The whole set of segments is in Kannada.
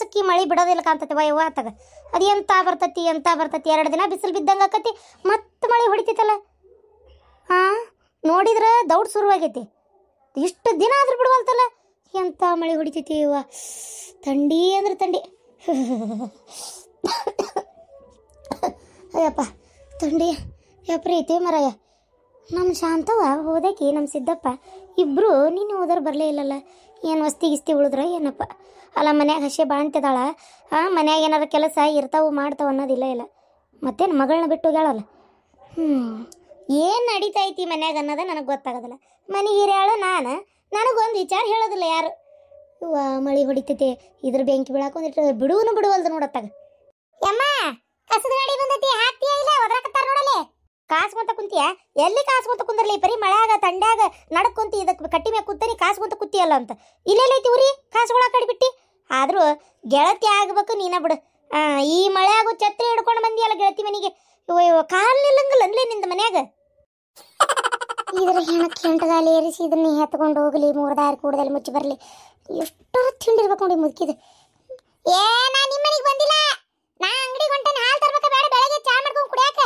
ದಿವ್ಸಕ್ಕೆ ಮಳೆ ಬಿಡೋದಿಲ್ಲ ಕಾಣ್ತತಿ ಯವ್ವ ಆತಾಗ. ಅದು ಎಂತ ಬರ್ತತಿ 2 ದಿನ ಬಿಸಿಲು ಬಿದ್ದಂಗೆ ಆಕತಿ, ಮತ್ತೆ ಮಳೆ ಹೊಡಿತೈತಲ್ಲ. ಹಾಂ, ನೋಡಿದ್ರೆ ದೌಡ್ ಶುರುವಾಗೈತಿ. ಇಷ್ಟು ದಿನ ಆದ್ರೂ ಬಿಡುವಲ್ತಲ್ಲ, ಎಂತ ಮಳೆ ಹೊಡಿತೈತಿ ಯವ್ವ. ಥಂಡಿ ಅಂದ್ರೆ ಥಂಡಿ. ಅಯ್ಯಪ್ಪ ಥಂಡಿ ಯಪ್ರೀತಿ ಮರಯ್ಯ. ನಮ್ಮ ಶಾಂತವ ಹೋದಕ್ಕೆ ನಮ್ಮ ಸಿದ್ದಪ್ಪ ಇಬ್ಬರು ನೀನು ಹೋದ್ರೆ ಬರಲೇ ಇಲ್ಲಲ್ಲ. ಏನು ವಸ್ತಿ ಗಿಸ್ತಿ ಉಳಿದ್ರೆ ಏನಪ್ಪ. ಅಲ್ಲ ಮನ್ಯಾಗ ಹಸೆ ಬಾಣ್ತಿದಾಳ. ಮನ್ಯಾಗ ಏನಾರು ಕೆಲಸ ಇರ್ತಾವು ಮಾಡ್ತಾವ ಅನ್ನೋದಿಲ್ಲ ಇಲ್ಲ. ಮತ್ತೇನು ಮಗಳನ್ನ ಬಿಟ್ಟು ಹೋಗ್ಯಾಳಲ್ಲ. ಏನು ನಡೀತೈತಿ ಮನ್ಯಾಗ ಅನ್ನೋದೇ ನನಗೆ ಗೊತ್ತಾಗೋದಿಲ್ಲ. ಮನೆಗೆ ಹಿರಿಯಾಳು ನನಗೊಂದು ವಿಚಾರ ಹೇಳೋದಿಲ್ಲ ಯಾರು. ಇವ ಮಳೆ ಹೊಡಿತೈತಿ, ಇದ್ರ ಬೆಂಕಿ ಬೀಳಾಕೊಂದಿಟ್ಟು ಬಿಡುವಲ್ದು ನೋಡತ್ತಾಗ. ಯಮ್ಮ ಕಸದ ಗಾಡಿ ಬಂದೈತಿ, ಹಾಕ್ತೀಯ ಇಲ್ಲ ಒದ್ರಾಕತ್ತಾರ ನೋಡಲೆ. ಕಾಸ್ಕೊಂತ ಕುಂತಿಯ? ಎಲ್ಲಿ ಕಾಸ್ಕೊಂತ ಕುಂದ್ರಲಿ? ಬರೀ ಮಳ್ಯಾಗ ತಂಡ್ಯಾಗ ನಡ್ಕೊಂತಿ ಇದಕ್ಕೆ ಕಟ್ಟಿ ಮ್ಯಾಗ ಕೂತನಿ ಕಾಸ್ಕೊಂತ ಕುತ್ತಿಯಲ್ಲ ಅಂತ. ಇಲ್ಲೆಲ್ಲೈತಿ ಊರಿ ಕಾಸುಗಳ ಕಡೆ ಬಿಟ್ಟು. ಆದರೂ ಗೆಳತಿ ಆಗ್ಬೇಕು ನೀನ ಬಿಡು. ಈ ಮಳ್ಯಾಗು ಛತ್ರಿ ಹಿಡ್ಕೊಂಡು ಬಂದಿಯಲ್ಲ ಗೆಳತಿ ಮನೆಗೆ. ಕಾಲು ನಿಲ್ಲಂಗಿಲ್ಲ ಅನ್ಲೇ ನಿಂದ ಮನ್ಯಾಗ. ಇದ್ರ ಹೆಣಕ್ಕೆ ಹೆಂಟಗಾಲಿ ಏರಿಸಿ ಇದನ್ನ ಎತ್ಕೊಂಡು ಹೋಗಲಿ, 3 ದಾರಿ ಕೂಡದಲ್ಲಿ ಮುಚ್ಚಿ ಬರಲಿ. ಎಷ್ಟು ತಿಂಡಿರ್ಬೇಕು ನೋಡಿ ಮುದುಕಿದೆ. ನಾ ನಿಮ್ಮ ಮನೆಗೆ ಬಂದಿಲ್ಲ, ನಾ ಅಂಗಡಿ ಹೊಂಟೇನೆ. ಹಾಲು ತರ್ಬೇಕ ಬೇಡ? ಬೆಳಗ್ಗೆ ಚಾ ಮಾಡ್ಕೊಂಡು ಕುಡಿಯಾಕ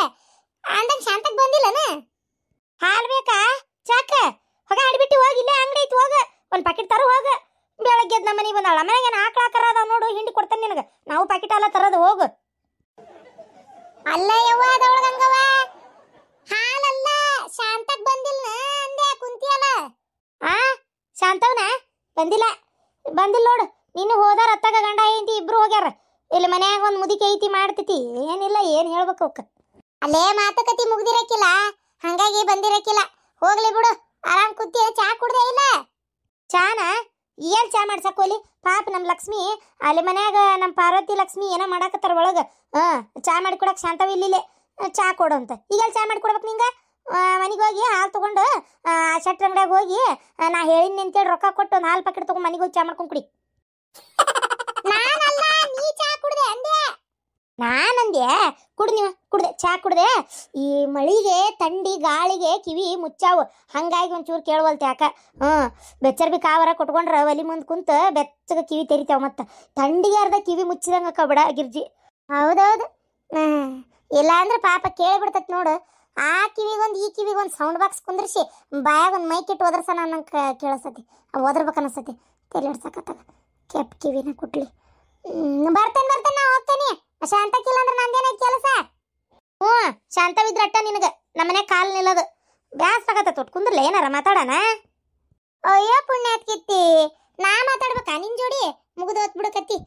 ಅಂದಂಗೆ ಶಾಂತಕ್ಕೆ ಬಂದಿಲ್ಲನ? ಹಾಲು ಬೇಕಾ ಚಾಕ? ಹೋಗ ಆಡ್ಬಿಟ್ಟು ಹೋಗಿ, ಇಲ್ಲೇ ಅಂಗಡಿ ಐತಿ, ಹೋಗ ಒಂದು ಪ್ಯಾಕೆಟ್ ತರೋ ಹೋಗ. ಬೆಳಗ್ಗೆ ನಮ್ಮ ಮನೆಗೆ ಬಂದಾಳ. ಮನೆಗೆ ಏನು ಆಕಳ ಕರ ಅದಾವ ನೋಡು, ಹಿಂಡಿ ಕೊಡ್ತೇನೆ ನಿನಗೆ. ನಾವು ಪ್ಯಾಕೆಟ್ ಎಲ್ಲ ತರೋದು ಹೋಗು. ಅಲ್ಲ ಯವ್ವ ಅದೊಳಗಂಗವ ಹಾಲಲ್ಲ, ಶಾಂತಕ್ಕೆ ಬಂದಿಲ್ಲ ಅಂದೆ ಕುಂತಿಯಲ್ಲ. ಶಾಂತವನ ಬಂದಿಲ್ಲ ನೋಡು. ನೀನು ಹೋದಾರ ಅತ್ತಾಗ ಗಂಡ ಐತಿ ಇಬ್ರು ಹೋಗ್ಯಾರ. ಇಲ್ಲಿ ಮನ್ಯಾಗ ಒಂದು ಮುದಿಕೆ ಐತಿ ಮಾಡ್ತೈತಿ. ಏನಿಲ್ಲ, ಏನು ಹೇಳ್ಬೇಕು ಅವಕ್ಕೆ. ಅಲ್ಲೇ ಮಾತುಕತೆ ಮುಗ್ದಿರಕ್ಕಿಲ್ಲ, ಹಂಗಾಗಿ ಬಂದಿರಕ್ಕಿಲ್ಲ. ಹೋಗ್ಲಿ ಬಿಡು, ಆರಾಮ್ ಕುತ್ತಿ. ಚಾ ಕುಡ್ದೆ ಇಲ್ಲ? ಚಾನ ಏನು ಚಾ ಮಾಡ್ಸಕ್ಕೋಲಿ ಪಾಪ ನಮ್ಮ ಲಕ್ಷ್ಮಿ ಅಲ್ಲಿ ಮನ್ಯಾಗ. ನಮ್ಮ ಪಾರ್ವತಿ ಲಕ್ಷ್ಮಿ ಏನೋ ಮಾಡಾಕತ್ತಾರ ಒಳಗೆ. ಚಾ ಮಾಡಿ ಕೊಡಕ್ಕೆ ಶಾಂತವ ಇಲ್ಲಿಲ್ಲೇ ಚಾ ಕೊಡು ಅಂತ. ಈಗ ಚಾ ಮಾಡಿ ಕೊಡ್ಬೇಕು ನಿಂಗೆ? ಮನೆಗೆ ಹೋಗಿ ಹಾಲು ತೊಗೊಂಡು ಶೆಟ್ರ ಅಂಗಡಿಯಾಗ ಹೋಗಿ ನಾ ಹೇಳಿನಿ ಅಂತೇಳಿ ರೊಕ್ಕ ಕೊಟ್ಟು ಒಂದು ಹಾಲು ಪ್ಯಾಕೆಟ್ ತೊಗೊಂಡು ಮನೆಗೆ ಹೋಗಿ ಚಾ ಮಾಡ್ಕೊಂಡು ಕುಡಿ. ನಾನಲ್ಲ, ನೀ ಚಾ ಕುಡ್ದೆ ಅಂದೆ. ನಾನಂದೆ ಕುಡ್ದೆ ಚಾ ಕುಡ್ದೆ. ಈ ಮಳಿಗೆ ಥಂಡಿ ಗಾಳಿಗೆ ಕಿವಿ ಮುಚ್ಚಾವು, ಹಂಗಾಗಿ ಒಂಚೂರು ಕೇಳವಲ್ತೆ ಯಾಕ. ಬೆಚ್ಚರ್ ಬಿ ಕಾವರ ಕೊಟ್ಕೊಂಡ್ರೆ ಒಲಿ ಮುಂದೆ ಕುಂತು ಬೆಚ್ಚಗೆ ಕಿವಿ ತೆರಿತಾವ. ಮತ್ತು ಥಂಡಿಗೆ ಅರ್ಧ ಕಿವಿ ಮುಚ್ಚಿದಂಗೆ ಕಬಡ ಗಿರ್ಜಿ. ಹೌದೌದು. ಇಲ್ಲ ಅಂದ್ರೆ ಪಾಪ ಕೇಳಿಬಿಡ್ತೈತಿ ನೋಡು. ಆ ಕಿವಿಗೊಂದು ಈ ಕಿವಿಗೊಂದು ಸೌಂಡ್ ಬಾಕ್ಸ್ ಕುಂದ್ರಿಸಿ ಬಾಯಾಗ ಒಂದು ಮೈಕ್ ಇಟ್ಟು ಒದರ್ಸನ ನಂಗೆ ಕೇಳಿಸ್ತತಿ. ಒದರ್ಬೇಕು ಅನಿಸ್ತತಿ. ತಲೆ ಹಿಡ್ಸಕತ್ತಾಗ ಕೆಪ್ ಕಿವಿನ ಕುಟ್ಲಿ. ಬರ್ತೇನೆ ನಾ ಹೋಗ್ತೇನೆ. ಶಾಂತಕ್ಕಿಲ್ಲ ಅಂದ್ರೆ ನಂದೇನೈತಿ ಕೆಲಸ. ಶಾಂತವಿದ್ರ ಅಟ್ಟ ನಿನಗೆ ನಮ್ಮ ಮನೆ ಕಾಲು ನಿಲ್ಲೋದು. ಬ್ಯಾಸ್ ಆಗತ್ತ ತೊಟ್ಟು ಕುಂದ್ರಲ್ಲ. ಏನಾರ ಮಾತಾಡೋಣ? ಅಯ್ಯೋ ಪುಣ್ಯಾತ್ಕಿತ್ತಿ, ನಾ ಮಾತಾಡ್ಬೇಕಾ ನಿನ್ ಜೋಡಿ? ಮುಗಿದು ಹೊತ್ತು ಬಿಡಕತ್ತಿ.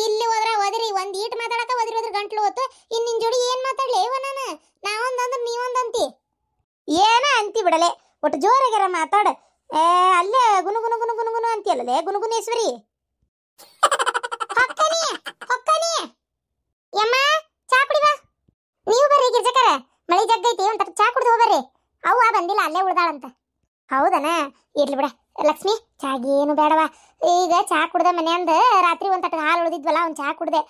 ಇಲ್ಲಿ ಹೋದ್ರಿ ಒಂದು ಈಟ್ ಮಾತಾಡಕ ಹೋದ್ರಿ ಗಂಟ್ಲು ಹೊತ್ತು. ಇನ್ನು ನಿನ್ ಜೋಡಿ ಏನು ಮಾತಾಡ್ಲಿ ಇವ ನಾನು? ನಾವೊಂದಂದ್ರೆ ನೀವೊಂದಂತಿ. ಏನ ಅಂತಿ ಬಿಡಲೆ, ಒಟ್ಟು ಜೋರಾಗ್ಯಾರ ಮಾತಾಡ. ಅಲ್ಲೇ ಗುನುಗುನು ಅಂತಿಯಲ್ಲೇ ಗುನುಗುನೇಶ್ವರಿ. ಯಮ್ಮ ಚಾ ಕುಡಿವಾ? ನೀವು ಬರ್ರಿ ಗಿರ್ಜಕರ, ಮಳಿ ಜಗ್ಗೈತಿ. ಒಂದ್ ಚಾ ಕುಡ್ದು ಹೋಗ್ಬರ್ರಿ. ಅವ್ವ ಬಂದಿಲ್ಲ, ಅಲ್ಲೇ ಉಳ್ದಾಳಂತ. ಹೌದನ? ಇರ್ಲಿ ಬಿಡ ಲಕ್ಷ್ಮಿ, ಚಾಗೇನು ಬೇಡವಾ. ಈಗ ಚಾ ಕುಡ್ದೆ ಮನೆಯಂದ ರಾತ್ರಿ ಒಂದ್ ತಟ್ಟು ಹಾಲು ಉಳಿದಿದ್ವಲ್ಲ, ಅವ್ನು ಚಾ ಕುಡ್ದೆ.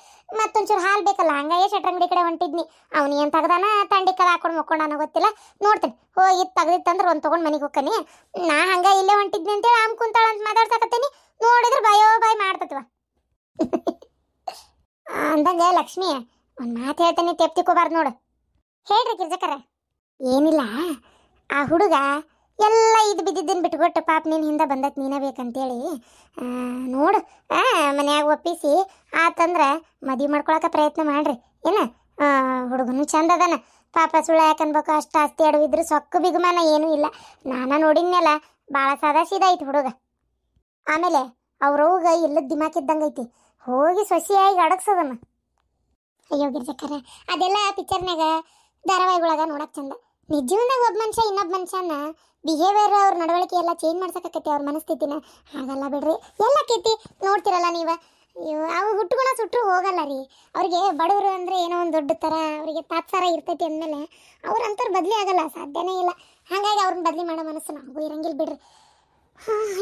ಮತ್ತೊಂಚೂರು ಹಾಲು ಬೇಕಲ್ಲ, ಹಂಗಾಗಿ ಶೆಟ್ರಂಗಡಿ ಕಡೆ ಹೊಂಟಿದ್ನಿ. ಅವ್ನು ಏನು ತೆಗ್ದಾನ ತಂಡಿ ಕದ ಹಾಕೊಂಡು ಮಕ್ಕೊಂಡಾನ ಗೊತ್ತಿಲ್ಲ. ನೋಡ್ತೇನೆ, ಹೋಗಿ ತೆಗ್ದಿತ್ತಂದ್ರೆ ಒಂದು ತೊಗೊಂಡು ಮನೆಗೆ ಹೋಗ್ತಾನೆ. ನಾ ಹಂಗ ಇಲ್ಲೇ ಹೊಂಟಿದ್ನಿ ಅಂತೇಳಿ ಆಮ್ ಕುಂತಾಳ ಅಂತ ಮಾತಾಡ್ಸಕತ್ತೀನಿ. ನೋಡಿದ್ರೆ ಬಾಯ್ ಮಾಡ್ತತ್ವ. ಅಂದಂಗೆ ಲಕ್ಷ್ಮಿ, ಒಂದು ಮಾತು ಹೇಳ್ತೇನೆ, ತೆಪ್ತಿಕೋಬಾರ್ದು ನೋಡು. ಹೇಳ್ರಿ ಗಿರ್ಜಕರ. ಏನಿಲ್ಲ, ಆ ಹುಡುಗ ಎಲ್ಲ ಇದು ಬಿದ್ದಿದ್ದನ್ನು ಬಿಟ್ಕೊಟ್ಟು ಪಾಪ ನೀನು ಹಿಂದೆ ಬಂದಕ್ಕೆ ನೀನೇ ಬೇಕಂತೇಳಿ ನೋಡು ಮನ್ಯಾಗ ಒಪ್ಪಿಸಿ ಆತಂದ್ರೆ ಮದುವೆ ಮಾಡ್ಕೊಳಕ್ಕೆ ಪ್ರಯತ್ನ ಮಾಡ್ರಿ. ಏನು ಹುಡುಗನು ಚಂದ ಅದಾನ ಪಾಪ. ಸುಳ್ಳು ಯಾಕನ್ಬೇಕು, ಅಷ್ಟು ಆಸ್ತಿ ಅಡವಿದ್ರು ಸೊಕ್ಕು ಬಿಗುಮಾನ ಏನೂ ಇಲ್ಲ. ನಾನು ನೋಡಿದ್ಮೇಲೆ ಭಾಳ ಸಾದಾ ಸೀದಾ ಐತಿ ಹುಡುಗ. ಆಮೇಲೆ ಅವ್ರವ್ಗ ಇಲ್ಲದ ದಿಮಾಕಿದ್ದಂಗೆ ಐತಿ. ಹೋಗಿ ಸೊಸಿಯಾಗಿ ಅಡಗ್ಸೋದನ್ನ. ಅಯ್ಯೋ ಗಿರ್ಜಕ್ಕರ, ಅದೆಲ್ಲ ಪಿಕ್ಚರ್ನಾಗ ಧಾರಾವಾಹಿಗಳಾಗ ನೋಡಕ್ಕೆ ಚಂದ. ನಿಜವನ್ನಾಗ ಒಬ್ಬ ಮನುಷ್ಯ ಇನ್ನೊಬ್ಬ ಮನುಷ್ಯನ ಬಿಹೇವಿಯರ್, ಅವ್ರ ನಡವಳಿಕೆ ಎಲ್ಲ ಚೇಂಜ್ ಮಾಡ್ಸಕತ್ತೈತಿ, ಅವ್ರ ಮನಸ್ಥಿತಿನ. ಹಾಗಲ್ಲ ಬಿಡ್ರಿ, ಎಲ್ಲ ಕೇತಿ ನೋಡ್ತಿರಲ್ಲ ನೀವು. ಅವು ಹುಟ್ಟುಗುಣ ಸುಟ್ಟರು ಹೋಗಲ್ಲ ರೀ. ಅವ್ರಿಗೆ ಬಡವರು ಅಂದರೆ ಏನೋ ಒಂದು ದೊಡ್ಡ ಥರ ಅವರಿಗೆ ತಾತ್ಸಾರ ಇರ್ತೈತಿ ಅಂದಮೇಲೆ ಅವ್ರಂಥವ್ರು ಬದಲಿ ಆಗಲ್ಲ, ಸಾಧ್ಯನೇ ಇಲ್ಲ. ಹಾಗಾಗಿ ಅವ್ರನ್ನ ಬದಲಿ ಮಾಡೋ ಮನಸ್ಸು ನಮಗೂ ಇರಂಗಿಲ್ಲ ಬಿಡ್ರಿ.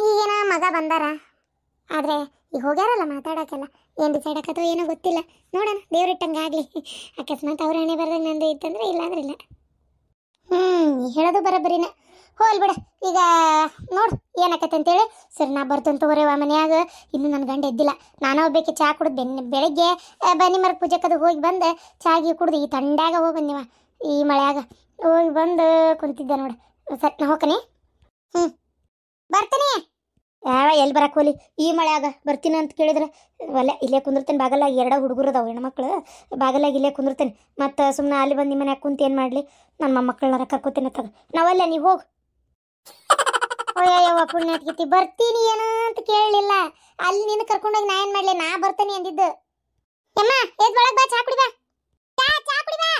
ಈಗೇನ ಮಗ ಬಂದಾರ, ಆದರೆ ಈಗ ಹೋಗ್ಯಾರಲ್ಲ ಮಾತಾಡೋಕ್ಕೆಲ್ಲ. ಏನು ಡಿಸೈಡ್ ಆಕತ್ತೋ ಏನೋ ಗೊತ್ತಿಲ್ಲ. ನೋಡೋಣ, ದೇವ್ರಿಟ್ಟಂಗೆ ಆಗಲಿ. ಅಕಸ್ಮಾತ್ ಅವ್ರ ಹಣೆ ಬರ್ದಂಗೆ ನಂದು ಇತ್ತಂದ್ರೆ ಇಲ್ಲಾಂದ್ರೆ ಇಲ್ಲ. ಹೇಳೋದು ಬರೋಬ್ಬರಿನ. ಹೋಲ್ ಬಿಡ ಈಗ ನೋಡು ಏನಾಕತ್ತೆ ಅಂತೇಳಿ. ಸರಿ ನಾ ಬರ್ತೇನೆ ತಗೋರೇವ ಮನ್ಯಾಗ. ಇನ್ನು ನನ್ನ ಗಂಡ ಎದ್ದಿಲ್ಲ. ನಾನು ಹೋಗ್ಬೇಕು ಚಾ ಕುಡ್ದು ಬೆಳಗ್ಗೆ ಬನ್ನಿ ಮರ ಪೂಜೆಕದು ಹೋಗಿ ಬಂದು ಚಾಗಿ ಕುಡ್ದು ಈ ತಂಡ್ಯಾಗ ಹೋಗಿ ಬಂದಿವ ಈ ಮಳ್ಯಾಗ ಹೋಗಿ ಬಂದು ಕುಂತಿದ್ದೆ ನೋಡು. ಸರಿ ನಾ ಹೋಗ್ತೀನಿ. ಬರ್ತೀನಿ. ಯಾವ ಎಲ್ಲಿ ಬರಕ್ಕೆ ಹೋಲಿ ಈ ಮಳ್ಯಾಗ ಬರ್ತೀನಿ ಅಂತ ಕೇಳಿದ್ರೆ ಒಲ್ಲೆ ಇಲ್ಲೇ ಕುಂದಿರ್ತೇನೆ. ಬಾಗಲಾಗಿ 2 ಹುಡುಗರು ಅದಾವೆ ಹೆಣ್ಮಕ್ಳು. ಬಾಗಲಾಗಿ ಇಲ್ಲೇ ಕುಂದಿರ್ತೇನೆ. ಮತ್ತು ಸುಮ್ಮನೆ ಅಲ್ಲಿ ಬಂದು ನಿಮ್ಮ ಮನ್ಯಾಗ ಕುಂತು ಏನು ಮಾಡಲಿ? ನನ್ನ ಮೊಮ್ಮಕ್ಕಳನ್ನ ಕರ್ಕೋತೀನಿ ತಗ. ನಾವಲ್ಲ ನೀವು ಹೋಗಿ. ಅಯ್ಯವ್ವ ಪುಣ್ಯಾತ್ಗಿತಿ ಬರ್ತೀನಿ ಏನು ಅಂತ ಕೇಳಲಿಲ್ಲ. ಅಲ್ಲಿ ನಿನ್ನ ಕರ್ಕೊಂಡೋಗಿ ನಾ ಏನು ಮಾಡಲಿ? ನಾ ಬರ್ತೀನಿ ಅಂದಿದ್ದು. ಅಮ್ಮ ಎದ್ ಒಳಗೆ ಬಾ, ಚಾ ಕುಡಿ ಬಾ. ಚಾ ಕುಡಿ ಬಾ.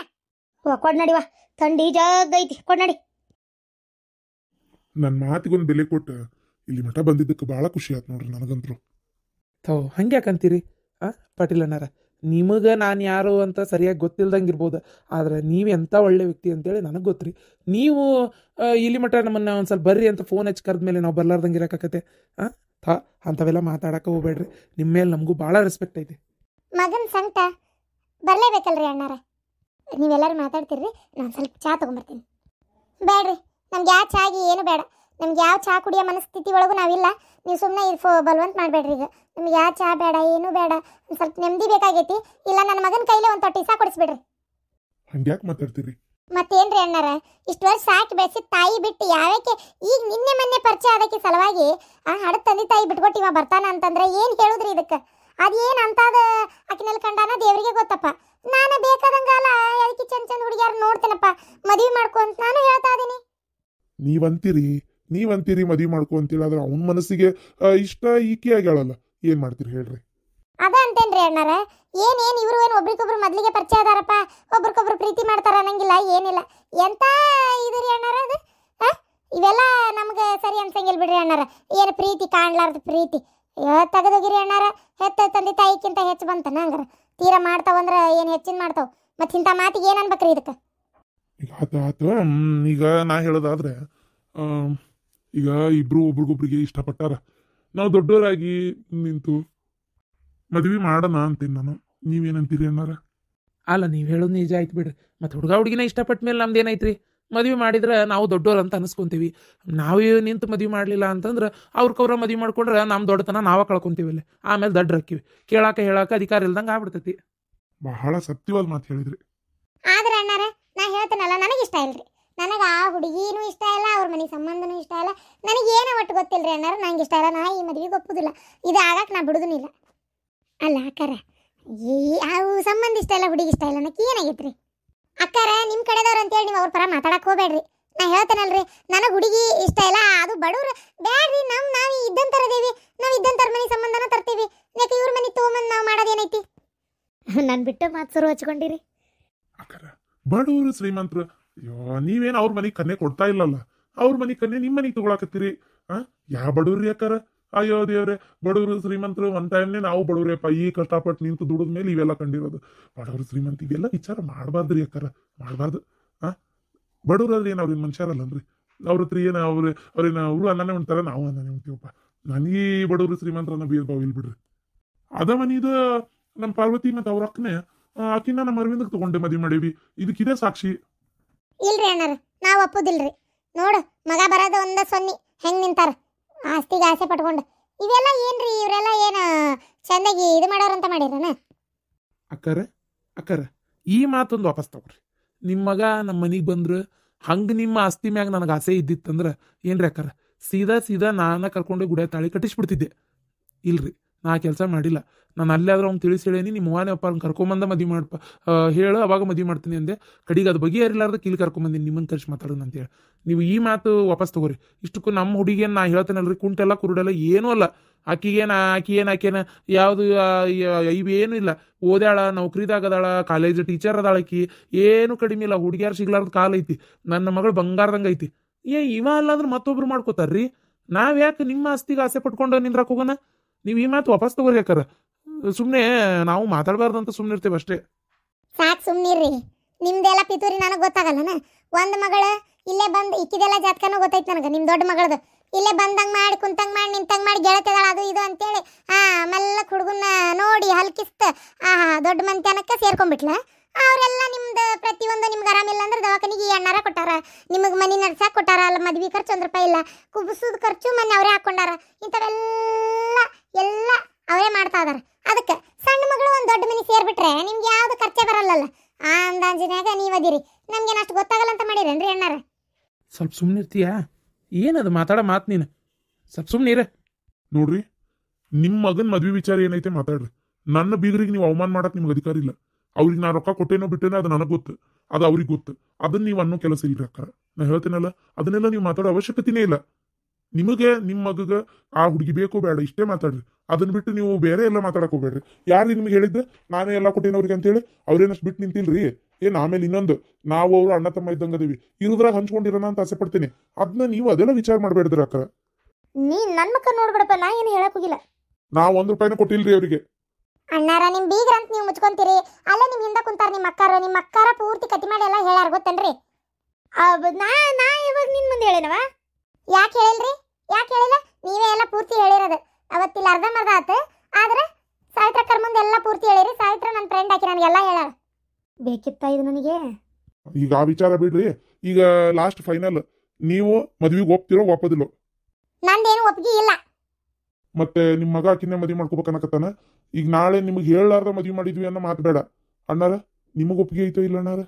ಕೊಡ್ ನಡಿವಾ, ಥಂಡಿ ಜಾಗೈತಿ. ಕೊಡ್ ನಡಿ. ನನ್ನ ಮಾತಿಗೊಂದು ಬೆಲೆ ಕೊಟ್ಟು ಇಲ್ಲಿ ಮಠ ಬಂದಿದ್ದಕ್ಕೆ ಭಾಳ ಖುಷಿ ಆಯ್ತು ನೋಡ್ರಿ ನನಗಂತರೂ. ಹಂಗೆ ಯಾಕಂತೀರಿ ಪಾಟೀಲಣ್ಣಾರ? ನಿಮಗೆ ನಾನು ಯಾರು ಅಂತ ಸರಿಯಾಗಿ ಗೊತ್ತಿಲ್ದಂಗೆ ಇರ್ಬೋದು, ಆದರೆ ನೀವು ಎಂಥ ಒಳ್ಳೆ ವ್ಯಕ್ತಿ ಅಂತೇಳಿ ನನಗೆ ಗೊತ್ತು ರೀ. ನೀವು ಇಲ್ಲಿ ಮಠ ನಮ್ಮನ್ನು ಒಂದು ಸ್ವಲ್ಪ ಬರ್ರಿ ಅಂತ ಫೋನ್ ಹಚ್ಚಿ ಕರೆದ ಮೇಲೆ ನಾವು ಬರ್ಲಾರ್ದಂಗೆ ಇರೋಕ್ಕಾಗತ್ತೆ? ಅಂಥವೆಲ್ಲ ಮಾತಾಡೋಕೆ ಹೋಗ್ಬೇಡ್ರಿ. ನಿಮ್ಮ ಮೇಲೆ ನಮಗೂ ಭಾಳ ರೆಸ್ಪೆಕ್ಟ್ ಐತಿ. ಮಗನ ಸಂಕಟ ಬರಲೇಬೇಕಲ್ರಿ ಅಣ್ಣಾರ. ನೀವೆಲ್ಲರೂ ಮಾತಾಡ್ತೀರಿ, ನಾನು ಸ್ವಲ್ಪ ಚಾ ತೊಗೊಂಬರ್ತೀನಿ. ಬೇಡ್ರಿ, ನಮ್ಗೆ ಯಾವ ಚಾಗಿ ಏನು ಬೇಡ. ನಮ್ಗೆ ಯಾವ ಚಹಾ ಕುಡಿಯೋ ಮನಸ್ಥಿತಿ ಒಳಗೂ ನಾವಿಲ್ಲ. ನೀವು ಸುಮ್ಮನೆ ಇದು ಬಲವಂತ ಮಾಡಬೇಡ್ರಿ. ಈಗ ನಮ್ಗೆ ಯಾವ ಚಹಾ ಬೇಡ, ಏನೂ ಬೇಡ. ಒಂದು ಸ್ವಲ್ಪ ನೆಮ್ಮದಿ ಬೇಕಾಗೈತಿ. ಇಲ್ಲ ನನ್ನ ಮಗನ ಕೈಲೇ ಒಂದು ತೊಟ್ಟಿ ಚಹಾ ಕೊಡಿಸ್ಬಿಡ್ರಿ. ಹಂಗ್ಯಾಕೆ ಮಾತಾಡ್ತೀರಿ? ಮತ್ತೇನ್ರಿ ಅಣ್ಣಾರ, ಇಷ್ಟು ವರ್ಷ ಸಾಕಿ ಬೆಳೆಸಿದ ತಾಯಿ ಬಿಟ್ಟು ಯಾವಕ್ಕೆ ಈಗ ನಿನ್ನೆ ಮೊನ್ನೆ ಪರಿಚಯ ಆದಕ್ಕೆ ಸಲುವಾಗಿ ಹಡ ತಂದೆ ತಾಯಿ ಬಿಟ್ಕೊಟ್ಟಿವ ಬರ್ತಾನ ಅಂತಂದ್ರೆ ಏನು ಹೇಳುದ್ರಿ ಇದಕ್ಕೆ? ಅದೇನು ಅಂತದ ಆಕಿನಲ್ಲಿ ಕಂಡಾನ ದೇವರಿಗೆ ಗೊತ್ತಪ್ಪ. ನಾನು ಬೇಕಾದಂಗಲ್ಲ ಅದಕ್ಕೆ ಚಂದ ಚಂದ ಹುಡುಗಿಯಾರು ನೋಡ್ತೇನಪ್ಪ, ಮದುವೆ ಮಾಡ್ಕೊ ಅಂತ ನಾನು ಹೇಳ್ತಾ ಇದೀನಿ. ನೀವಂತೀರಿ ಮದುವೆ ಮಾಡ್ಕೊ ಅಂತೇಳಿ, ಆದ್ರೆ ಅವನ ಮನಸ್ಸಿಗೆ ಇಷ್ಟ ಈಕೆ ಆಗ್ಯಾಳಲ್ಲ, ಏನು ಮಾಡ್ತೀರಿ ಹೇಳ್ರಿ? ಅದ ಅಂತೇನ್ರಿ ಅಣ್ಣಾರ. ಏನೇನು ಇವರು ಏನು ಒಬ್ರಿಗೊಬ್ರು ಮೊದಲಿಗೆ ಪರಿಚಯ ಅದಾರಪ್ಪ, ಒಬ್ರಿಗೊಬ್ರು ಪ್ರೀತಿ ಮಾಡ್ತಾರ ಅನ್ನಂಗಿಲ್ಲ, ಏನಿಲ್ಲ. ಎಂತ ಇದು ರೀ ಅಣ್ಣಾರ ಅದು? ಇವೆಲ್ಲ ನಮ್ಗೆ ಸರಿ ಅನ್ಸಂಗಿಲ್ಲ ಬಿಡ್ರಿ ಅಣ್ಣಾರ. ಏನು ಪ್ರೀತಿ ಕಾಣ್ಲಾರ್ದು ಪ್ರೀತಿ ತೆಗೆದೋಗಿರಿ ಅಣ್ಣಾರ. ಹೆತ್ತ ತಂದೆ ತಾಯಿಕ್ಕಿಂತ ಹೆಚ್ಚು ಬಂತನ ಹಂಗಾರ? ತೀರಾ ಮಾಡ್ತಾವಂದ್ರೆ ಏನು ಹೆಚ್ಚಿನ ಮಾಡ್ತಾವ. ಮತ್ತು ಇಂಥ ಮಾತಿಗೆ ಏನು ಅನ್ಬೇಕ್ರಿ ಇದಕ್ಕೆ? ಈಗ ಆತು ಈಗ ನಾ ಹೇಳೋದಾದ್ರೆ, ಈಗ ಇಬ್ರು ಒಬ್ರಿಗೊಬ್ರಿಗೆ ಇಷ್ಟಪಟ್ಟಾರ. ನಾವು ದೊಡ್ಡವರಾಗಿ ನಿಂತು ಮದ್ವೆ ಮಾಡೋಣ ಅಂತೀನಿ ನಾನು. ನೀವೇನಂತೀರಿ ಅಣ್ಣಾರ? ಅಲ್ಲ, ನೀವು ಹೇಳೋದು ನಿಜ ಆಯ್ತು ಬಿಡ್ರಿ. ಮತ್ತು ಹುಡುಗಿನ ಇಷ್ಟಪಟ್ಟ ಮೇಲೆ ನಮ್ದು ಏನೈತ್ರಿ? ಮದುವೆ ಮಾಡಿದ್ರೆ ನಾವು ದೊಡ್ಡವ್ರು ಅಂತ ಅನಿಸ್ಕೊಂತೀವಿ. ನಾವು ನಿಂತು ಮದುವೆ ಮಾಡಲಿಲ್ಲ ಅಂತಂದ್ರೆ ಅವ್ರ ಮದುವೆ ಮಾಡ್ಕೊಂಡ್ರೆ ನಮ್ಮ ದೊಡ್ಡತನ ನಾವೇ ಕಳ್ಕೊಂತೀವಿ. ಅಲ್ಲಿ ಆಮೇಲೆ ದಡ್ಡ ಹಾಕಿವಿ, ಹೇಳಾಕ ಅಧಿಕಾರ ಇಲ್ದಂಗೆ ಆಗ್ಬಿಡ್ತೈತಿ. ಬಹಳ ಸತ್ಯವಾದ ಮಾತು ಹೇಳಿದ್ರಿ. ಆದ್ರೆ ಅಣ್ಣಾರ, ನಾ ಹೇಳ್ತೇನಲ್ಲ, ನನಗೆ ಇಷ್ಟ ಇಲ್ರಿ. ನನಗೆ ಆ ಹುಡುಗಿನೂ ಇಷ್ಟ ಇಲ್ಲ, ಅವ್ರ ಮನೆ ಸಂಬಂಧನೂ ಇಷ್ಟ ಇಲ್ಲ. ನನಗೇನೋ ಒಟ್ಟು ಗೊತ್ತಿಲ್ರಿ ಅಣ್ಣಾರ, ನಂಗೆ ಇಷ್ಟ ಇಲ್ಲ. ನಾ ಈ ಮದುವೆಗೆ ಒಪ್ಪುದಿಲ್ಲ. ಇದು ಆಗಕ್ಕೆ ನಾ ಬಿಡುದಿಲ್ಲ. ಅಲ್ಲ ಅಕ್ಕಾರ, ಯಾವ ಸಂಬಂಧ ಇಷ್ಟ ಇಲ್ಲ, ಹುಡುಗಿ ಇಷ್ಟ ಇಲ್ಲ ಅನ್ನಕ್ಕೆ ಏನಾಗೈತ್ರಿ? ಅಕ್ಕಾರ, ನಿಮ್ಮ ಕಡೆದವ್ರು ಅಂತೇಳಿ ನೀವು ಅವ್ರ ಪರ ಮಾತಾಡಕ್ಕೆ ಹೋಗ್ಬೇಡ್ರಿ. ನಾ ಹೇಳ್ತೇನಲ್ರಿ, ನನಗೆ ಹುಡುಗಿ ಇಷ್ಟ ಇಲ್ಲ, ಅದು ಬಡವ್ರು ಬ್ಯಾಡ್ರಿ. ನಾವು ಇದ್ದಂಥರದೇವಿ, ನಾವು ಇದ್ದಂಥರ ಮನೆ ಸಂಬಂಧನ ತರ್ತೀವಿ. ಯಾಕೆ ಇವ್ರ ಮನೆ ತೊಗೊಂಬಂದು ನಾವು ಮಾಡೋದೇನೈತಿ? ನಾನು ಬಿಟ್ಟು ಮಾತು ಶುರು ಹಚ್ಕೊಂಡಿರಿ. ಅಕ್ಕಾರ, ಬಡವರು ಶ್ರೀಮಂತರು, ಅಯ್ಯೋ ನೀವೇನು ಅವ್ರ ಮನೆಗೆ ಕನ್ನೆ ಕೊಡ್ತಾ ಇಲ್ಲಲ್ಲ, ಅವ್ರ ಮನೆ ಕನ್ನೆ ನಿಮ್ಮ ಮನೆಗೆ ತಗೊಳಕತ್ತೀರಿ. ಯಾವ ಬಡವ್ರಿ ಅಕ್ಕಾರ? ಅಯ್ಯೋ ದೇವ್ರೆ, ಬಡವರು ಶ್ರೀಮಂತರು ಒಂದು ಟೈಮ್ನೇ ನಾವು ಬಡವ್ರಪ್ಪ. ಈ ಕಷ್ಟಪಟ್ಟು ನಿಂತು ದುಡಿದ ಮೇಲೆ ಇವೆಲ್ಲ ಕಂಡಿರೋದು. ಬಡವರು ಶ್ರೀಮಂತ ಇವೆಲ್ಲ ವಿಚಾರ ಮಾಡಬಾರ್ದ್ರಿ ಅಕ್ಕಾರ, ಮಾಡಬಾರ್ದು. ಬಡವ್ರಾದ್ರೆ ಏನು ಅವ್ರೇನು ಮನುಷ್ಯರಲ್ಲನ್ರಿ? ಅವ್ರ ಹತ್ರ ಏನು ಅವ್ರೇನು ಅವರು ಅನ್ನನೇ ಉಣ್ತಾರ, ನಾವು ಅನ್ನನೇ ಉಣ್ತೀವಪ್ಪ. ನನಗೆ ಬಡವರು ಶ್ರೀಮಂತರನ್ನ ಭೇದ ಭಾವ ಇಲ್ಲಿ ಬಿಡ್ರಿ. ಅದ ಮನೀದ ನಮ್ಮ ಪಾರ್ವತಿ ಮತ್ತು ಅವ್ರ ಅಕ್ಕನೇ ಆಕಿನ ನಮ್ಮ ಅರವಿಂದಕ್ಕೆ ತಗೊಂಡೆ ಮದುವೆ ಮಾಡೀವಿ. ಇದಕ್ಕಿದೆ ಸಾಕ್ಷಿ. ಇಲ್ರಿ ಅಣ್ಣಾರ, ನಾವು ಒಪ್ಪುದಿಲ್ರಿ. ನೋಡು, ಮಗ ಬರೋದು ಒಂದ ಸೊನ್ನಿ ಹೆಂಗ್ ನಿಂತಾರ, ಆಸ್ತಿಗೆ ಆಸೆ ಪಟ್ಕೊಂಡು. ಇವೆಲ್ಲ ಏನ್ರಿ? ಇವರೆಲ್ಲ ಏನು ಚಂದಾಗಿ ಇದು ಮಾಡೋರಂತ ಮಾಡಿರನ? ಅಕ್ಕಾರ, ಈ ಮಾತೊಂದು ವಾಪಸ್ ತಗೋರಿ. ನಿಮ್ಮ ಮಗ ನಮ್ಮ ಮನೆಗೆ ಬಂದ್ರೆ ಹಂಗೆ ನಿಮ್ಮ ಆಸ್ತಿ ಮ್ಯಾಗ ನನಗೆ ಆಸೆ ಇದ್ದಿತ್ತಂದ್ರೆ ಏನ್ರಿ ಅಕ್ಕಾರ, ಸೀದಾ ನಾನು ಕರ್ಕೊಂಡು ಗುಡಿಯ ತಾಳಿ ಕಟ್ಟಿಸ್ಬಿಡ್ತಿದ್ದೆ. ಇಲ್ರಿ, ನಾ ಕೆಲಸ ಮಾಡಿಲ್ಲ. ನಾನು ಅಲ್ಲೇ ಆದ್ರೆ ಅವ್ನು ತಿಳಿಸಿ ಹೇಳೇನಿ, ನಿಮ್ಮ ಮೂವನೇ ಅಪ್ಪ ಅವ್ನು ಕರ್ಕೊಂಬಂದ ಮದುವೆ ಮಾಡಪ್ಪ ಹೇಳು, ಅವಾಗ ಮದುವೆ ಮಾಡ್ತೀನಿ ಅಂದೆ. ಕಡೆಗೆ ಅದು ಬಗೆಹರಿಲಾರ್ದ ಇಲ್ಲಿ ಕರ್ಕೊಂಬಂದಿನಿ, ನಿಮ್ಮನ್ನು ಕರ್ಸಿ ಮಾತಾಡೋಣ ಅಂತೇಳಿ. ನೀವು ಈ ಮಾತು ವಾಪಸ್ ತಗೋರಿ. ಇಷ್ಟಕ್ಕೂ ನಮ್ಮ ಹುಡುಗಿಯನ್ನು ನಾ ಹೇಳ್ತೇನಲ್ರಿ, ಕುಂಟೆಲ್ಲ ಕುರುಡೆಲ್ಲ ಏನೂ ಅಲ್ಲ. ಆಕಿಗೇನು ಯಾವುದು ಇವೇನು ಇಲ್ಲ. ಓದ್ಯಾಳ, ನೌಕರಿದಾಗದಾಳ, ಕಾಲೇಜ್ ಟೀಚರ್ ಅದಾಳ. ಆಕಿ ಏನು ಕಡಿಮೆ ಇಲ್ಲ. ಹುಡುಗಿಯಾರು ಸಿಗ್ಲಾರ್ದ ಕಾಲ ಐತಿ. ನನ್ನ ಮಗಳು ಬಂಗಾರದಂಗೆ ಐತಿ. ಇವ ಅಲ್ಲ ಅಂದ್ರೆ ಮತ್ತೊಬ್ರು ಮಾಡ್ಕೋತಾರ್ರಿ. ನಾವ್ ಯಾಕೆ ನಿಮ್ಮ ಆಸ್ತಿಗೆ ಆಸೆ ಪಟ್ಕೊಂಡು ನಿಂದ್ರಕ್ ಹೋಗೋಣ? ನೀವು ಈ ಮಾತು ವಾಪಸ್ ತಗೋರಿ ಅಕ್ಕಾರ. ಸುಮ್ಮನೆ ನಾವು ಮಾತಾಡಬಾರ್ದಂತ ಸುಮ್ಮನೆ ಇರ್ತೇವೆ ಅಷ್ಟೇ. ಸಾಕು ಸುಮ್ಮನಿರ್ರಿ. ನಿಮ್ದೆಲ್ಲ ಪಿತೂರಿ ನನಗೆ ಗೊತ್ತಾಗಲ್ಲನ? ಒಂದು ಮಗಳು ಇಲ್ಲೇ ಬಂದು ಇಕ್ಕಿದೆಲ್ಲ ಜಾತಕನೂ ಗೊತ್ತೈತೆ ನನಗೆ. ನಿಮ್ಮ ದೊಡ್ಡ ಮಗಳದು ಇಲ್ಲೇ ಬಂದಂಗೆ ಮಾಡಿ, ಕುಂತಂಗೆ ಮಾಡಿ, ನಿಂತಂಗೆ ಮಾಡಿ, ಗೆಳತಿದಾಳ ಅದು ಇದು ಅಂತೇಳಿ ಮೆಲ್ಲ ಹುಡುಗನ್ನ ನೋಡಿ ಹಲ್ಕಿಸ್ತ ದೊಡ್ಡ ಮಂತ್ಯಾನಕ್ಕೆ ಸೇರ್ಕೊಂಡ್ಬಿಟ್ಲ. ಅವರೆಲ್ಲ ನಿಮ್ದು ಪ್ರತಿಯೊಂದು ನಿಮ್ಗೆ ಆರಾಮಿಲ್ಲ ಅಂದ್ರೆ ದವಾಖಾನಿಗೆ ಎಣ್ಣಾರ ಕೊಟ್ಟಾರ, ನಿಮಗೆ ಮನೆ ನಡ್ಸಕ್ಕೆ ಕೊಟ್ಟಾರ, ಅಲ್ಲ ಮದ್ವೆ ಖರ್ಚು 1 ರೂಪಾಯಿ ಇಲ್ಲ, ಕುಬಸದ ಖರ್ಚು ಮೊನ್ನೆ ಅವರೇ ಹಾಕೊಂಡಾರ. ಇಂಥವೆಲ್ಲ ಎಲ್ಲ ಅವರೇ ಮಾಡ್ತಾ ಇದಾರ. ಅದಕ್ಕೆ ಸಣ್ಣ ಮಗಳು ಒಂದು ದೊಡ್ಡ ಮನೆ ಸೇರ್ಬಿಟ್ರೆ ನಿಮ್ಗೆ ಯಾವ್ದು ಖರ್ಚೆ ಬರಲ್ಲಲ್ಲ. ಆ ಅಂದಾಜಿನಾಗ ನೀವು ಅದಿರಿ. ನಮ್ಗೇನು ಅಷ್ಟು ಗೊತ್ತಾಗಲ್ಲ ಅಂತ ಮಾಡಿರೇನ್ರಿ ಅಣ್ಣಾರ? ಸ್ವಲ್ಪ ಸುಮ್ಮನೆ ಇರ್ತೀಯಾ? ಏನದು ಮಾತಾಡೋ ಮಾತು ನೀನು? ಸ್ವಲ್ಪ ಸುಮ್ಮನೆ ಇರ. ನೋಡ್ರಿ, ನಿಮ್ಮ ಮಗನ ಮದ್ವೆ ವಿಚಾರ ಏನೈತೆ ಮಾತಾಡ್ರಿ. ನನ್ನ ಬೀಗರಿಗೆ ನೀವು ಅವಮಾನ ಮಾಡಕ್ ನಿಮ್ಗೆ ಅಧಿಕಾರ ಇಲ್ಲ. ಅವ್ರಿಗೆ ನಾ ರೊಕ್ಕ ಕೊಟ್ಟೇನೋ ಬಿಟ್ಟೇನೋ ಅದು ನನಗೆ ಗೊತ್ತು, ಅದು ಅವ್ರಿಗೆ ಗೊತ್ತು. ಅದನ್ನ ನೀವು ಅನ್ನೋ ಕೆಲಸ ಇಲ್ರಿ ಅಕ್ಕ. ನಾ ಹೇಳ್ತೇನಲ್ಲ, ಅದನ್ನೆಲ್ಲ ನೀವು ಮಾತಾಡೋ ಅವಶ್ಯಕತೆನೇ ಇಲ್ಲ. ನಿಮಗೆ ನಿಮ್ಮ ಮಗಗ ಆ ಹುಡುಗಿ ಬೇಕೋ ಬೇಡ ಇಷ್ಟೇ ಮಾತಾಡ್ರಿ. ಅದನ್ನ ಬಿಟ್ಟು ನೀವು ಬೇರೆ ಎಲ್ಲ ಮಾತಾಡಕ್ ಹೋಗ್ಬೇಡ್ರಿ. ಯಾರು ನಿಮ್ಗೆ ಹೇಳಿದ್ದೆ ನಾನೇ ಎಲ್ಲ ಕೊಟ್ಟೇನ ಅವ್ರಿಗೆ ಅಂತೇಳಿ? ಅವ್ರೇನಷ್ಟು ಬಿಟ್ಟು ನಿಂತಿಲ್ರಿ. ಏನ್ ಆಮೇಲೆ ಇನ್ನೊಂದು, ನಾವು ಅವರು ಅಣ್ಣ ತಮ್ಮ ಇದ್ದಂಗ ಅದೀವಿ, ಇರುದ್ರಾಗ ಹಂಚ್ಕೊಂಡಿರೋಣ ಅಂತ ಆಸೆ ಪಡ್ತೀನಿ. ಅದನ್ನ ನೀವು ಅದೆಲ್ಲ ವಿಚಾರ ಮಾಡ್ಬೇಡ್ರಿ ಅಕ್ಕ. ನೀ ನನ್ನ ಮಕ್ಕ ನೋಡ್ಬಿಡಪ್ಪ, ನಾ ಏನು ಹೇಳಕ್ ಹೋಗಿಲ್ಲ. ನಾ 1 ರೂಪಾಯಿನ ಕೊಟ್ಟಿಲ್ರಿ ಅವ್ರಿಗೆ. ಅಣ್ಣಾರ ನಿಮ್ ಬೀಗ್ರ ಅಂತ ನೀವು ಮುಚ್ಕೊಂತೀರಿ. ಅಲ್ಲ ನಿಮ್ ಹಿಂದ ಕುಂತಾರ ನಿಮ್ಮ ಅಕ್ಕಾರ ಪೂರ್ತಿ ಕತಿ ಮಾಡಿ ಎಲ್ಲ ಹೇಳ್ಯಾರ ಗೊತ್ತೇನ್ರಿ? ನಾ ನಾ ಇವಾಗ ನಿನ್ ಮುಂದೆ ಹೇಳೇನವ? ಯಾಕೆ ಹೇಳಿಲ್ರಿ? ಯಾಕೆ ಹೇಳಿಲ್ಲ? ನೀವೇ ಎಲ್ಲ ಪೂರ್ತಿ ಹೇಳಿರೋದು. ಅವತ್ತಿಲ್ಲ ಅರ್ಧಂಬರ್ಧ ಆತು. ಆದ್ರೆ ಸಾವಿತ್ರಕ್ಕರ್ ಮುಂದೆ ಎಲ್ಲ ಪೂರ್ತಿ ಹೇಳಿರಿ. ಸಾವಿತ್ರ ನನ್ನ ಫ್ರೆಂಡ್ ಹಾಕಿ ನನಗೆಲ್ಲ ಹೇಳಾರ. ಬೇಕಿತ್ತ ಇದು ನನಗೆ? ಈಗ ಆ ವಿಚಾರ ಬಿಡ್ರಿ. ಈಗ ಲಾಸ್ಟ್ ಫೈನಲ್, ನೀವು ಮದ್ವಿಗೆ ಒಪ್ತಿರೋ ಒಪ್ಪದಿಲ್ಲೋ? ನಂದೇನು ಒಪ್ಪಿಗೆ ಇಲ್ಲ. ಮತ್ತೆ ನಿಮ್ಮ ಮಗ ಆಕಿನ್ನೇ ಮದ್ವೆ ಮಾಡ್ಕೋಬೇಕನ್ನಕತ್ತಾನ. ಈಗ ನಾಳೆ ನಿಮಗೆ ಹೇಳಲಾರ್ದ ಮದ್ವೆ ಮಾಡಿದ್ವಿ ಅನ್ನೋ ಮಾತು ಬೇಡ ಅಣ್ಣಾರ. ನಿಮಗೆ ಒಪ್ಪಿಗೆ ಐತೋ ಇಲ್ಲ ಅಣ್ಣಾರ?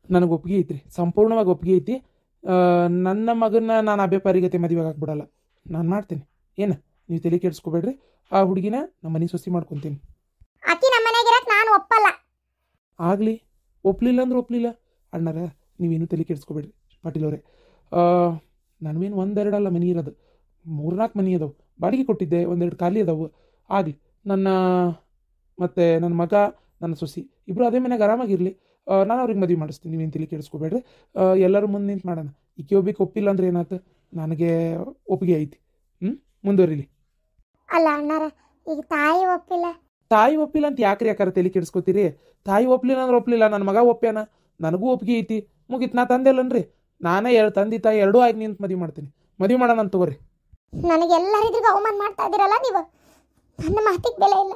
ನನಗೆ ಒಪ್ಪಿಗೆ ಐತ್ರಿ, ಸಂಪೂರ್ಣವಾಗಿ ಒಪ್ಪಿಗೆ ಐತಿ. ನನ್ನ ಮಗನ ನಾನು ಅಭ್ಯಪಾರಿಗತೆ ಮದುವೆ ಹಾಕ್ಬಿಡಲ್ಲ. ನಾನು ಮಾಡ್ತೀನಿ. ಏನು ನೀವು ತಲೆ ಕೆಡಿಸ್ಕೋಬೇಡ್ರಿ. ಆ ಹುಡುಗಿನ ನಮ್ಮ ಮನೆ ಸೊಸಿ ಮಾಡ್ಕೊತೀನಿ. ಆಕಿ ನಮ್ಮ ಮನೆಗೆ ಇರಕ್ಕೆ ನಾನು ಒಪ್ಪಲ್ಲ. ಆಗಲಿ, ಒಪ್ಪಲಿಲ್ಲ ಅಂದ್ರೆ ಒಪ್ಪಲಿಲ್ಲ ಅಣ್ಣಾರ. ನೀವೇನು ತಲೆ ಕೆಡಿಸ್ಕೋಬೇಡ್ರಿ ಪಾಟೀಲ್ ಅವರೇ. ನನವೇನು 1-2 ಅಲ್ಲ ಮನೆ ಇರೋದು, 3-4 ಮನೆ ಅದಾವೆ. ಬಾಡಿಗೆ ಕೊಟ್ಟಿದ್ದೆ, 1-2 ಖಾಲಿ ಅದಾವೆ. ಆಗಲಿ, ಮತ್ತು ನನ್ನ ಮಗ ನನ್ನ ಸೊಸಿ ಇಬ್ಬರು ಅದೇ ಮನೆಗೆ ಆರಾಮಾಗಿರಲಿ. ನಾನು ಅವ್ರಿಗೆ ಮದುವೆ ಮಾಡಿಸ್ತೀನಿ. ನೀವೇನು ತಲೆ ಕೆಡಿಸ್ಕೋಬೇಡ್ರಿ. ಎಲ್ಲರೂ ಮುಂದೆ ನಿಂತು ಮಾಡೋಣ. ಈಕೆ ಒಬ್ಬಿಗೆ ಒಪ್ಪಿಲ್ಲ ಅಂದ್ರೆ ಏನಾಯ್ತು? ನನಗೆ ಒಪ್ಪಿಗೆ ಐತಿ. ಮುಂದುವರಿಲಿ. ಅಲ್ಲ ಅಣ್ಣಾರ, ಈಗ ತಾಯಿ ಒಪ್ಪಿಲ್ಲ. ತಾಯಿ ಒಪ್ಪಿಲ್ಲ ಅಂತ ಯಾಕ್ರಿ ಯಾಕಾರ ತಲೆ ಕೆಡಿಸ್ಕೋತೀರಿ? ತಾಯಿ ಒಪ್ಪಲಿಲ್ಲ ಅಂದ್ರೆ ಒಪ್ಪಲಿಲ್ಲ. ನನ್ನ ಮಗ ಒಪ್ಪ್ಯಾನ, ನನಗೂ ಒಪ್ಪಿಗೆ ಐತಿ. ಮುಗಿತು. ನಾ ತಂದೆ ಅಲ್ಲನ್ರಿ, ನಾನೇ ತಂದೆ ತಾಯಿ ಎರಡೂ ಆಗಿ ನಿಂತು ಮದುವೆ ಮಾಡ್ತೀನಿ. ಮದುವೆ ಮಾಡೋಣ ಅಂತ ತಗೋರಿ. ನನಗೆಲ್ಲರಿದ್ರಿಗೂ ಅವಮಾನ ಮಾಡ್ತಾ ಇದ್ದೀರಲ್ಲ ನೀವು. ನನ್ನ ಮಾತಿಗೆ ಬೆಲೆ ಇಲ್ಲ.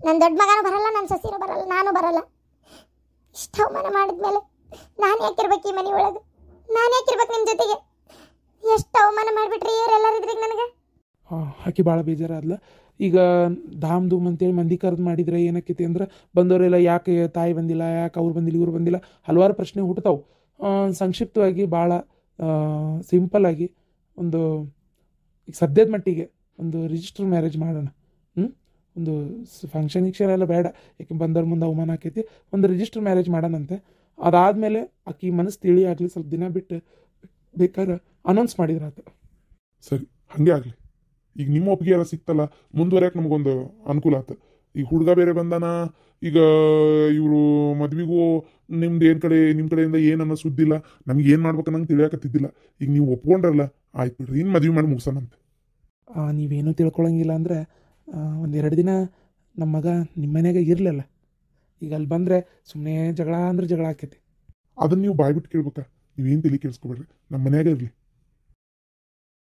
ನನ್ನ ದೊಡ್ಡ ಮಗನೂ ಬರಲ್ಲ, ನನ್ನ ಸೊಸಿನೂ ಬರಲ್ಲ, ನಾನು ಬರಲ್ಲ. ಇಷ್ಟು ಅವಮಾನ ಮಾಡಿದ್ಮೇಲೆ ನಾನು ಯಾಕಿರ್ಬೇಕು ಈ ಮನೆ ಒಳಗೆ? ನಾನು ಯಾಕಿರ್ಬೇಕು ನಿಮ್ಮ ಜೊತೆಗೆ? ಎಷ್ಟು ಅವಮಾನ ಮಾಡಿಬಿಟ್ರಿ ಇವರೆಲ್ಲರಿದ್ರಿಗೆ ನನಗೆ. ಆಕೆ ಭಾಳ ಬೇಜಾರಾದ್ಲ. ಈಗ ಧಾಮ್ ಧೂಮ್ ಅಂತೇಳಿ ಮಂದಿ ಕರೆದು ಮಾಡಿದ್ರೆ ಏನಕ್ಕೈತಿ ಅಂದ್ರೆ, ಬಂದವರೆಲ್ಲ ಯಾಕೆ ತಾಯಿ ಬಂದಿಲ್ಲ, ಯಾಕೆ ಅವ್ರು ಬಂದಿಲ್ಲ, ಇವ್ರು ಬಂದಿಲ್ಲ, ಹಲವಾರು ಪ್ರಶ್ನೆ ಹುಟ್ಟುತ್ತಾವೆ. ಸಂಕ್ಷಿಪ್ತವಾಗಿ ಭಾಳ ಸಿಂಪಲ್ಲಾಗಿ ಒಂದು ಈಗ ಸದ್ಯದ ಮಟ್ಟಿಗೆ ಒಂದು ರಿಜಿಸ್ಟರ್ ಮ್ಯಾರೇಜ್ ಮಾಡೋಣ. ಒಂದು ಫಂಕ್ಷನ್ ಎಲ್ಲ ಬೇಡ, ಯಾಕೆ ಬಂದವ್ರ ಮುಂದೆ ಅವಮಾನ ಆಕೈತಿ. ಒಂದು ರಿಜಿಸ್ಟರ್ ಮ್ಯಾರೇಜ್ ಮಾಡೋಣಂತೆ. ಅದಾದಮೇಲೆ ಆಕಿ ಮನಸ್ಸು ತಿಳಿ ಆಗಲಿ, ಸ್ವಲ್ಪ ದಿನ ಬಿಟ್ಟು ಬೇಕಾದ್ರೆ ಅನೌನ್ಸ್ ಮಾಡಿದ್ರಾತ. ಸರಿ, ಹಂಗೆ ಆಗಲಿ. ಈಗ ನಿಮ್ಮ ಒಪ್ಪಿಗೆ ಎಲ್ಲ ಸಿಕ್ತಲ್ಲ, ಮುಂದುವರೆಯಕ್ಕೆ ನಮಗೊಂದು ಅನುಕೂಲ ಆಯ್ತು. ಈಗ ಹುಡುಗ ಬೇರೆ ಬಂದಾನ. ಈಗ ಇವರು ಮದ್ವಿಗೂ ನಿಮ್ದು ನಿಮ್ಮ ಕಡೆಯಿಂದ ಏನನ್ನ ಸುದ್ದಿಲ್ಲ. ನಮ್ಗೆ ಏನು ಮಾಡ್ಬೇಕನ್ನಂಗೆ ತಿಳಿಯಾಕತ್ತಿದ್ದಿಲ್ಲ. ಈಗ ನೀವು ಒಪ್ಕೊಂಡ್ರಲ್ಲ, ಆಯ್ತು ಬಿಡ್ರಿ, ಇನ್ನು ಮದ್ವೆ ಮಾಡಿ ಮುಗಿಸೋಣಂತೆ. ನೀವೇನೂ ತಿಳ್ಕೊಳಂಗಿಲ್ಲ ಅಂದರೆ 1-2 ದಿನ ನಮ್ಮ ಮಗ ನಿಮ್ಮ ಮನೆಯಾಗ ಇರಲಿಲ್ಲ. ಈಗ ಅಲ್ಲಿ ಬಂದರೆ ಸುಮ್ಮನೆ ಜಗಳ ಅಂದ್ರೆ ಜಗಳ ಆಕೈತಿ. ಅದನ್ನು ನೀವು ಬಾಯ್ಬಿಟ್ಟು ಕೇಳ್ಬೇಕಾ? ನೀವೇನು ತಲೆ ಕೇಳಿಸ್ಕೊಬೇಡ್ರಿ, ನಮ್ಮ ಮನ್ಯಾಗ ಇರಲಿ.